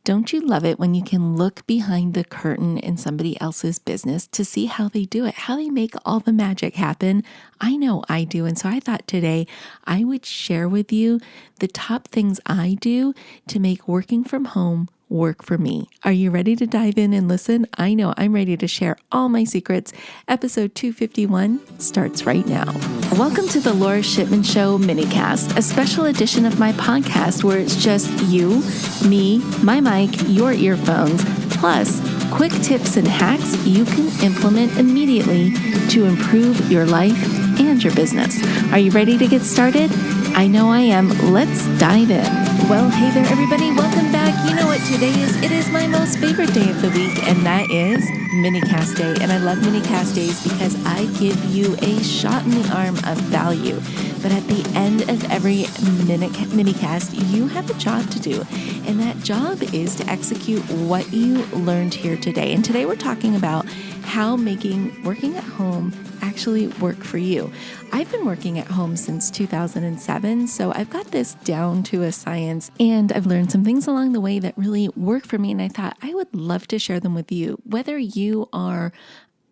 Don't you love it when you can look behind the curtain in somebody else's business to see how they do it, how they make all the magic happen? I know I do. And so I thought today I would share with you the top things I do to make working from home work for me. Are you ready to dive in and listen? I know I'm ready to share all my secrets. Episode 251 starts right now. Welcome to the Lora Shipman Show minicast, a special edition of my podcast where it's just you, me, my mic, your earphones, plus quick tips and hacks you can implement immediately to improve your life and your business. Are you ready to get started? I know I am. Let's dive in. Well, hey there, everybody. Welcome back. You know what today is? It is my most favorite day of the week, and that is minicast day. And I love minicast days because I give you a shot in the arm of value. But at the end of every minicast, you have a job to do. And that job is to execute what you learned here today. And today we're talking about how making working at home actually work for you. I've been working at home since 2007, so I've got this down to a science, and I've learned some things along the way that really work for me, and I thought I would love to share them with you. Whether you are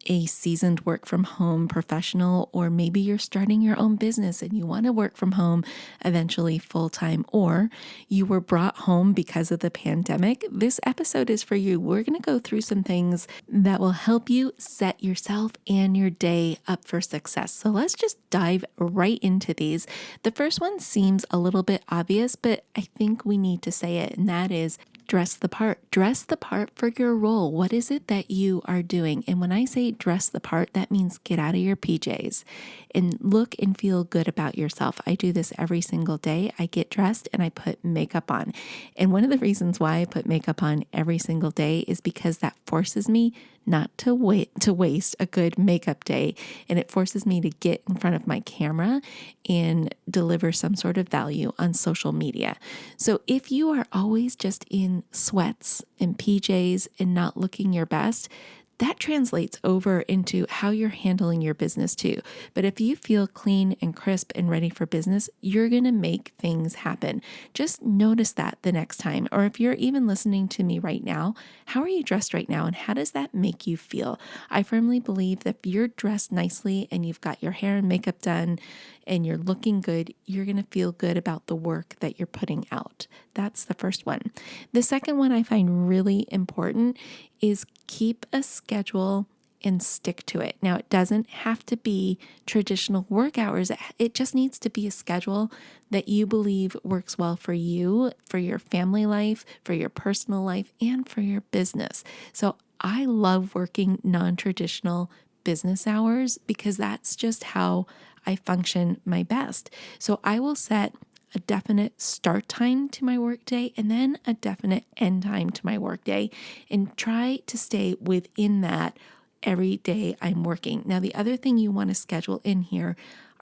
a seasoned work from home professional, or maybe you're starting your own business and you want to work from home eventually full time, or you were brought home because of the pandemic, this episode is for you. We're going to go through some things that will help you set yourself and your day up for success. So let's just dive right into these. The first one seems a little bit obvious, but I think we need to say it, and that is dress the part. Dress the part for your role. What is it that you are doing? And when I say dress the part, that means get out of your PJs and look and feel good about yourself. I do this every single day. I get dressed and I put makeup on. And one of the reasons why I put makeup on every single day is because that forces me not to waste a good makeup day. And it forces me to get in front of my camera and deliver some sort of value on social media. So if you are always just in sweats and PJs and not looking your best, that translates over into how you're handling your business too. But if you feel clean and crisp and ready for business, you're going to make things happen. Just notice that the next time. Or if you're even listening to me right now, how are you dressed right now? And how does that make you feel? I firmly believe that if you're dressed nicely and you've got your hair and makeup done and you're looking good, you're going to feel good about the work that you're putting out. That's the first one. The second one I find really important is keep a schedule and stick to it. Now, it doesn't have to be traditional work hours. It just needs to be a schedule that you believe works well for you, for your family life, for your personal life, and for your business. So I love working non-traditional business hours because that's just how I function my best. So I will set a definite start time to my workday and then a definite end time to my workday and try to stay within that every day I'm working. Now, the other thing you want to schedule in here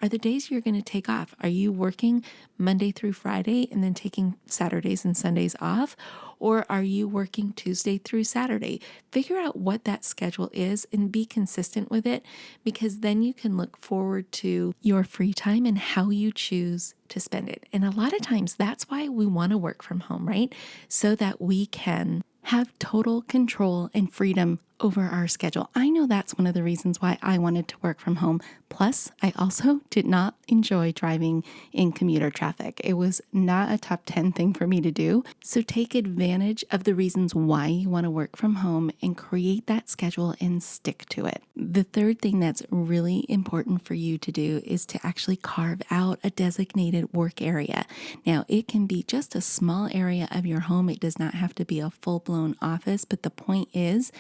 are the days you're going to take off. Are you working Monday through Friday and then taking Saturdays and Sundays off? Or are you working Tuesday through Saturday? Figure out what that schedule is and be consistent with it, because then you can look forward to your free time and how you choose to spend it. And a lot of times that's why we want to work from home, right? So that we can have total control and freedom over our schedule. I know that's one of the reasons why I wanted to work from home. Plus, I also did not enjoy driving in commuter traffic. It was not a top 10 thing for me to do. So take advantage of the reasons why you want to work from home and create that schedule and stick to it. The third thing that's really important for you to do is to actually carve out a designated work area. Now, it can be just a small area of your home. It does not have to be a full-blown office, but the point is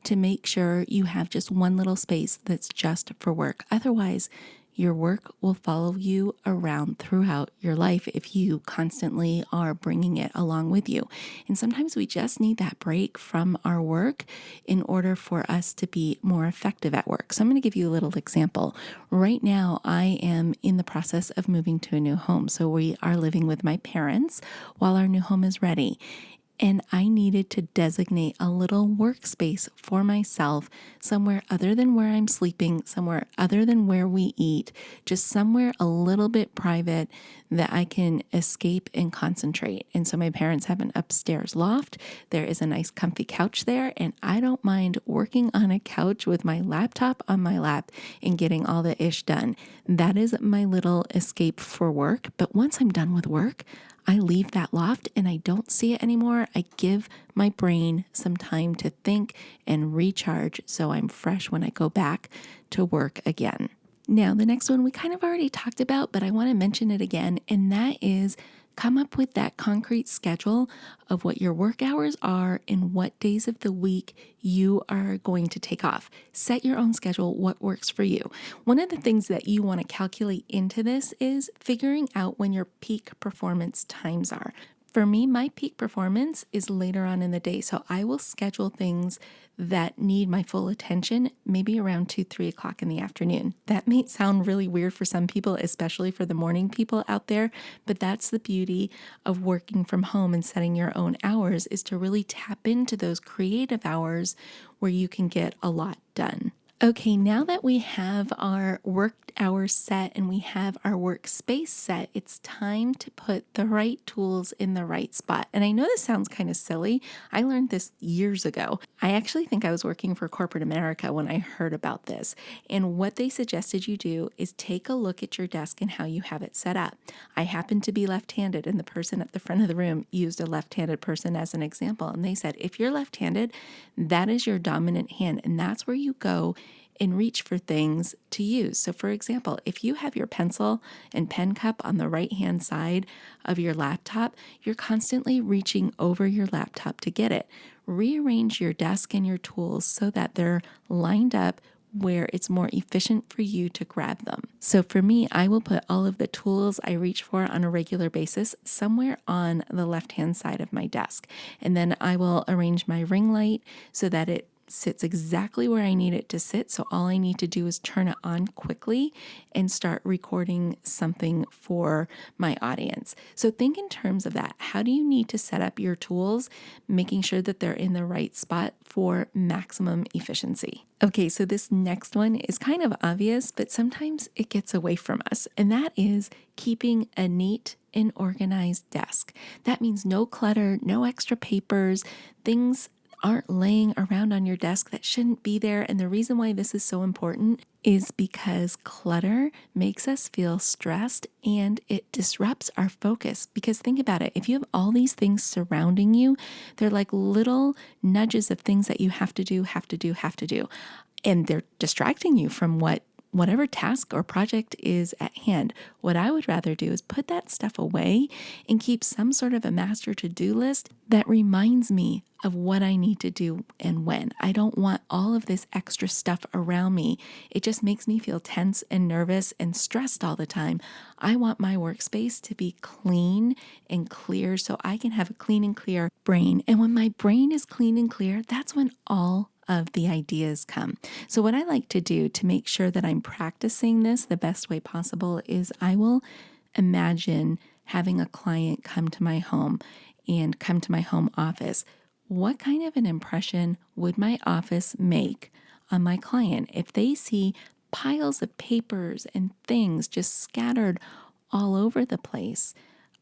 to make sure you have just one little space that's just for work. Otherwise, your work will follow you around throughout your life if you constantly are bringing it along with you. And sometimes we just need that break from our work in order for us to be more effective at work. So I'm going to give you a little example. Right now, I am in the process of moving to a new home. So we are living with my parents while our new home is ready. and I needed to designate a little workspace for myself somewhere other than where I'm sleeping, somewhere other than where we eat, just somewhere a little bit private that I can escape and concentrate. And so my parents have an upstairs loft. There is a nice comfy couch there, and I don't mind working on a couch with my laptop on my lap and getting all the ish done. That is my little escape for work. But once I'm done with work, I leave that loft and I don't see it anymore. I give my brain some time to think and recharge so I'm fresh when I go back to work again. Now, the next one we kind of already talked about, but I want to mention it again, and that is come up with that concrete schedule of what your work hours are and what days of the week you are going to take off. Set your own schedule, what works for you. One of the things that you want to calculate into this is figuring out when your peak performance times are. For me, my peak performance is later on in the day, so I will schedule things that need my full attention maybe around 2-3 o'clock in the afternoon. That may sound really weird for some people, especially for the morning people out there, but that's the beauty of working from home and setting your own hours, is to really tap into those creative hours where you can get a lot done. Okay, now that we have our work hours set and we have our workspace set, it's time to put the right tools in the right spot. And I know this sounds kind of silly. I learned this years ago. I actually think I was working for corporate America when I heard about this. And what they suggested you do is take a look at your desk and how you have it set up. I happen to be left-handed, and the person at the front of the room used a left-handed person as an example. And they said, if you're left-handed, that is your dominant hand, and that's where you go and reach for things to use. So for example, if you have your pencil and pen cup on the right-hand side of your laptop, you're constantly reaching over your laptop to get it. Rearrange your desk and your tools so that they're lined up where it's more efficient for you to grab them. So for me, I will put all of the tools I reach for on a regular basis somewhere on the left-hand side of my desk. And then I will arrange my ring light so that it sits exactly where I need it to sit. So all I need to do is turn it on quickly and start recording something for my audience. So think in terms of that. How do you need to set up your tools, making sure that they're in the right spot for maximum efficiency? Okay, so this next one is kind of obvious, but sometimes it gets away from us, and that is keeping a neat and organized desk. That means no clutter, no extra papers, things aren't laying around on your desk that shouldn't be there. And the reason why this is so important is because clutter makes us feel stressed and it disrupts our focus. Because think about it, if you have all these things surrounding you, they're like little nudges of things that you have to do. And they're distracting you from whatever task or project is at hand. What I would rather do is put that stuff away and keep some sort of a master to-do list that reminds me of what I need to do and when. I don't want all of this extra stuff around me. It just makes me feel tense and nervous and stressed all the time. I want my workspace to be clean and clear so I can have a clean and clear brain. And when my brain is clean and clear, that's when all of the ideas come. So what I like to do to make sure that I'm practicing this the best way possible is I will imagine having a client come to my home and come to my home office. What kind of an impression would my office make on my client if they see piles of papers and things just scattered all over the place?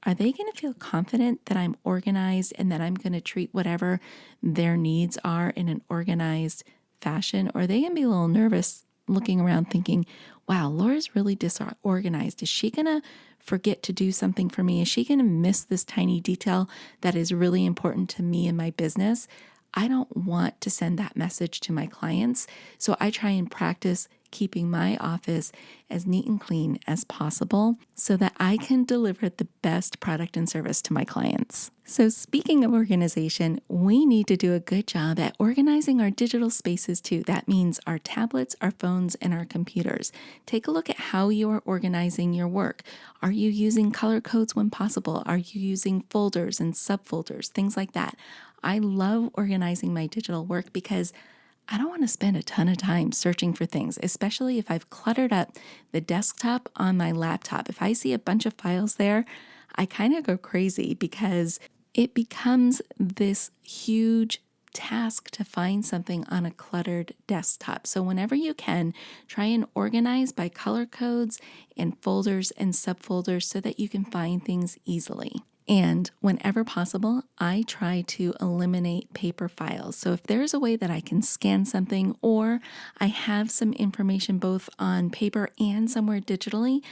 Are they going to feel confident that I'm organized and that I'm going to treat whatever their needs are in an organized fashion? Or are they going to be a little nervous looking around thinking, wow, Laura's really disorganized. Is she going to forget to do something for me? Is she going to miss this tiny detail that is really important to me and my business? I don't want to send that message to my clients. So I try and practice keeping my office as neat and clean as possible so that I can deliver the best product and service to my clients. So speaking of organization, we need to do a good job at organizing our digital spaces too. That means our tablets, our phones, and our computers. Take a look at how you are organizing your work. Are you using color codes when possible? Are you using folders and subfolders, things like that? I love organizing my digital work because I don't want to spend a ton of time searching for things, especially if I've cluttered up the desktop on my laptop. If I see a bunch of files there, I kind of go crazy because it becomes this huge task to find something on a cluttered desktop. So whenever you can, try and organize by color codes and folders and subfolders so that you can find things easily. And whenever possible, I try to eliminate paper files. So if there's a way that I can scan something or I have some information both on paper and somewhere digitally,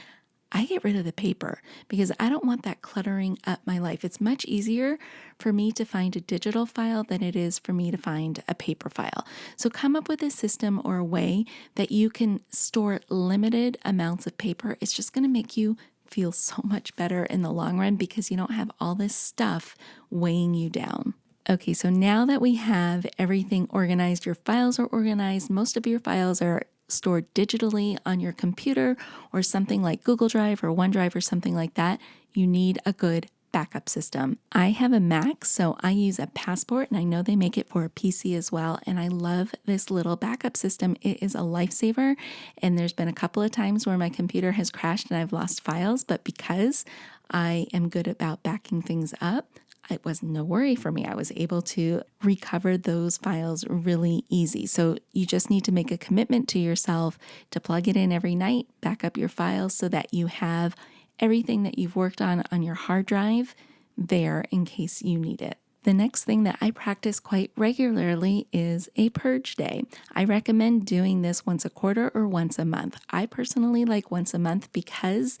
I get rid of the paper because I don't want that cluttering up my life. It's much easier for me to find a digital file than it is for me to find a paper file. So come up with a system or a way that you can store limited amounts of paper. It's just going to make you feel so much better in the long run because you don't have all this stuff weighing you down. Okay, so now that we have everything organized, your files are organized, most of your files are stored digitally on your computer or something like Google Drive or OneDrive or something like that, you need a good backup system. I have a Mac, so I use a Passport, and I know they make it for a PC as well, and I love this little backup system. It is a lifesaver, and there's been a couple of times where my computer has crashed and I've lost files, but because I am good about backing things up, it was no worry for me. I was able to recover those files really easy. So you just need to make a commitment to yourself to plug it in every night, back up your files so that you have everything that you've worked on your hard drive there in case you need it. The next thing that I practice quite regularly is a purge day. I recommend doing this once a quarter or once a month. I personally like once a month because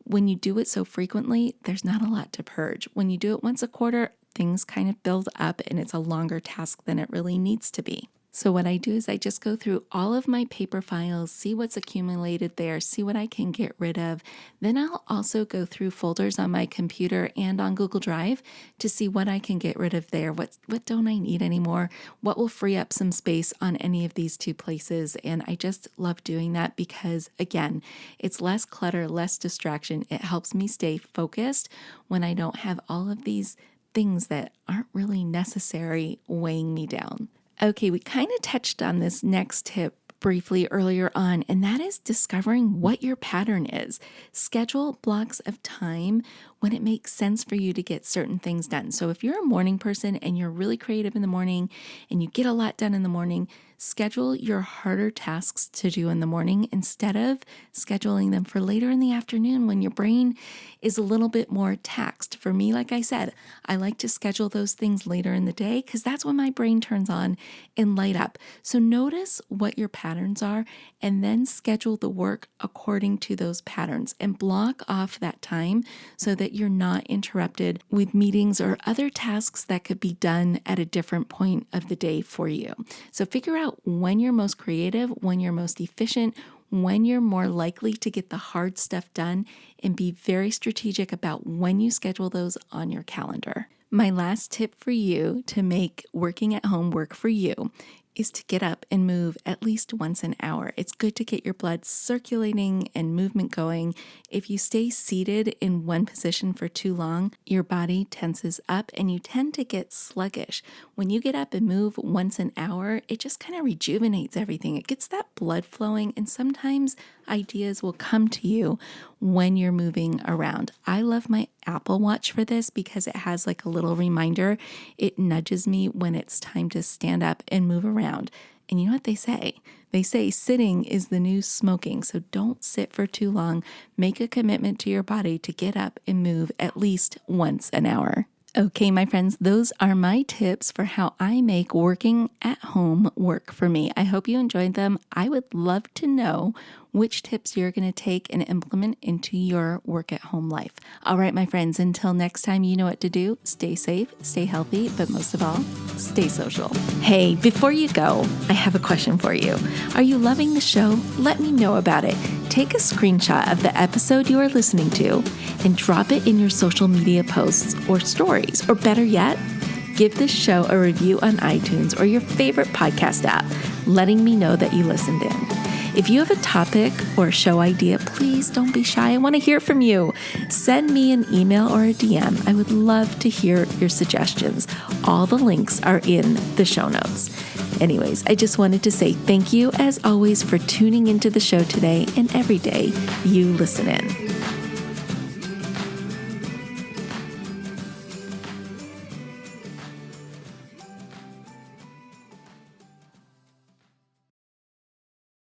when you do it so frequently, there's not a lot to purge. When you do it once a quarter, things kind of build up and it's a longer task than it really needs to be. So what I do is I just go through all of my paper files, see what's accumulated there, see what I can get rid of. Then I'll also go through folders on my computer and on Google Drive to see what I can get rid of there. What don't I need anymore? What will free up some space on any of these two places? And I just love doing that because, again, it's less clutter, less distraction. It helps me stay focused when I don't have all of these things that aren't really necessary weighing me down. Okay, we kind of touched on this next tip briefly earlier on, and that is discovering what your pattern is. Schedule blocks of time when it makes sense for you to get certain things done. So if you're a morning person and you're really creative in the morning and you get a lot done in the morning, schedule your harder tasks to do in the morning instead of scheduling them for later in the afternoon when your brain is a little bit more taxed. For me, like I said, I like to schedule those things later in the day because that's when my brain turns on and light up. So notice what your patterns are and then schedule the work according to those patterns and block off that time so that you're not interrupted with meetings or other tasks that could be done at a different point of the day for you. So figure out when you're most creative, when you're most efficient, when you're more likely to get the hard stuff done, and be very strategic about when you schedule those on your calendar. My last tip for you to make working at home work for you is to get up and move at least once an hour. It's good to get your blood circulating and movement going. If you stay seated in one position for too long, your body tenses up and you tend to get sluggish. When you get up and move once an hour, it just kind of rejuvenates everything. It gets that blood flowing, and sometimes ideas will come to you when you're moving around. I love my Apple Watch for this because it has like a little reminder. It nudges me when it's time to stand up and move around. And you know what they say? They say sitting is the new smoking. So don't sit for too long. Make a commitment to your body to get up and move at least once an hour. Okay, my friends, those are my tips for how I make working at home work for me. I hope you enjoyed them. I would love to know which tips you're going to take and implement into your work at home life. All right, my friends, until next time, you know what to do. Stay safe, stay healthy, but most of all, stay social. Hey, before you go, I have a question for you. Are you loving the show? Let me know about it. Take a screenshot of the episode you are listening to and drop it in your social media posts or stories, or better yet, give this show a review on iTunes or your favorite podcast app, letting me know that you listened in. If you have a topic or a show idea, please don't be shy. I want to hear from you. Send me an email or a DM. I would love to hear your suggestions. All the links are in the show notes. Anyways, I just wanted to say thank you as always for tuning into the show today and every day you listen in.